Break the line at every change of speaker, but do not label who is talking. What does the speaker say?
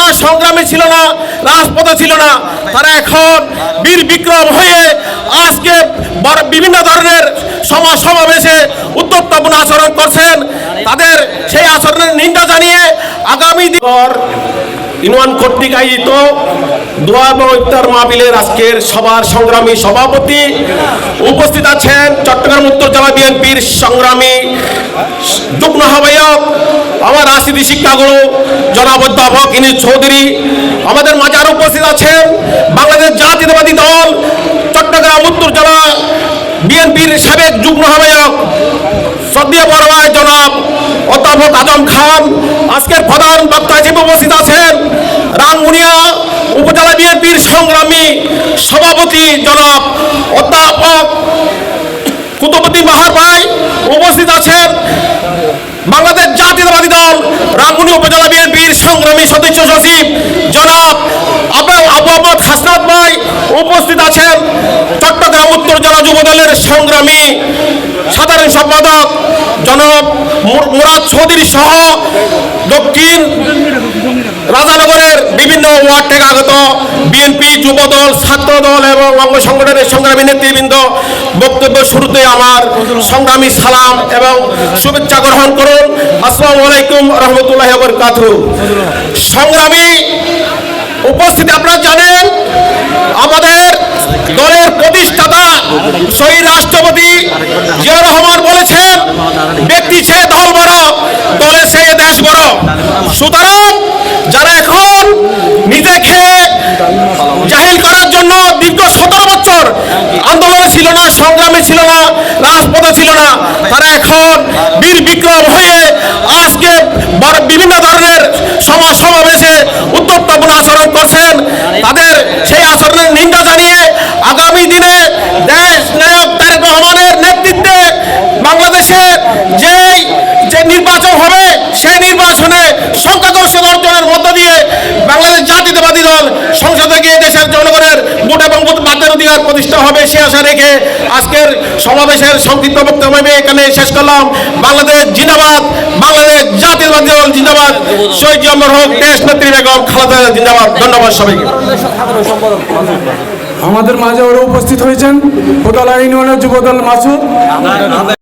না, সংগ্রামী ছিল না, রাজপথে ছিল না, তারা এখন বীর বিক্রম হয়ে আজকে বিভিন্ন ধরনের সমাবেশে উত্তপ্তপূর্ণ আচরণ করছেন। তাদের সেই আচরণের নিন্দা জানিয়ে আগামী দিন ইউনিয়ন কর্তৃক আয়োজিত দোয়া এবং ইফতার মাহফিলের আজকের সভার সংগ্রামী সভাপতি উপস্থিত আছেন চট্টগ্রাম উত্তর জেলা বিএনপির সংগ্রামী যুগ্ম আহ্বায়ক আমার রাজনীতি শিক্ষাগুরু জনাব অধ্যাপক ইনিস চৌধুরী। আমাদের মাঝে আরো উপস্থিত আছেন বাংলাদেশ জাতীয়তাবাদী দল চট্টগ্রাম উত্তর জেলা বিএনপির সাবেক যুগ্ম আহ্বায়ক শ্রদ্ধেয় বড় ভাই জনাব অধ্যাপক আজম খান। আজকের প্রধান বক্তা হিসেবে উপস্থিত আছেন রাঙ্গুনিয়া উপজেলা বিএনপির সংগ্রামী সভাপতি জনাব অধ্যাপক কুতুবুদ্দিন বাহার ভাই। উপস্থিত আছেন বাংলাদেশ জাতীয়তাবাদী দল রাঙ্গুনিয়া উপজেলা বিএনপির সংগ্রামী সদস্য সচিব জনাব আবু আহমদ হাসনাত ভাই। উপস্থিত আছেন চট্টগ্রাম উত্তর জেলা যুবদলের সংগ্রামী সাধারণ সম্পাদক জনাব মুরাদ চৌধুরী সহ দক্ষিণ রাজানগরের বিভিন্ন ওয়ার্ড থেকে আগত বিএনপি যুবদল ছাত্রদল এবং অঙ্গ সংগঠনের সংগ্রামী নেতৃবৃন্দ। বক্তব্য শুরুতে আমার সংগ্রামী সালাম এবং শুভেচ্ছা গ্রহণ করুন। আসসালামু আলাইকুম রহমতুল্লাহি ওয়া বারাকাতুহু। সংগ্রামী উপস্থিতি, আপনারা জানেন আমাদের দলের প্রতিষ্ঠাতা শহীদ রাষ্ট্রপতি জিয়াউর রহমান বলেছেন, ব্যক্তি চেয়ে দল বড়, দলে চেয়ে দেশ বড়। সুতরাং যারা এখন নিজেকে জাহিল করার জন্য দীর্ঘ 17 বছর আন্দোলনে ছিল না, সংগ্রামে ছিল না, রাজপথে ছিল না, তারা এখন বীর বিক্রম হয়ে আজকে বিভিন্ন ধরনের সমাবেশে উত্তপ্তপূর্ণ আচরণ করছেন। তাদের সেই আচরণের নিন্দা জানিয়ে আগামী দিনে দেশ নায়ক তারেক রহমানের নেতৃত্বে বাংলাদেশে যে নির্বাচন হবে সেই নির্বাচনে সংখ্যাগরিষ্ঠ অর্জনের মধ্য দিয়ে বাংলাদেশ জাতীয়তাবাদী দল সংসদে গিয়ে দেশের জনগণের ভোট এবং ভোট বাধ্যতাধিকার প্রতিষ্ঠা হবে সে আশা রেখে আজকের সমাবেশের সংক্ষিপ্ত বক্তব্য আমি এখানে শেষ করলাম। বাংলাদেশ জিন্দাবাদ, বাংলাদেশ জাতীয়তাবাদী দল জিন্দাবাদ, শহীদ জিয়া মরহুম দেশ নেত্রী বেগম খালেদা জিন্দাবাদ। ধন্যবাদ সবাইকে।
আমাদের মাঝে ওরা উপস্থিত হয়েছেন উপজেলা ইউনিয়নের যুবদল মাসুদ।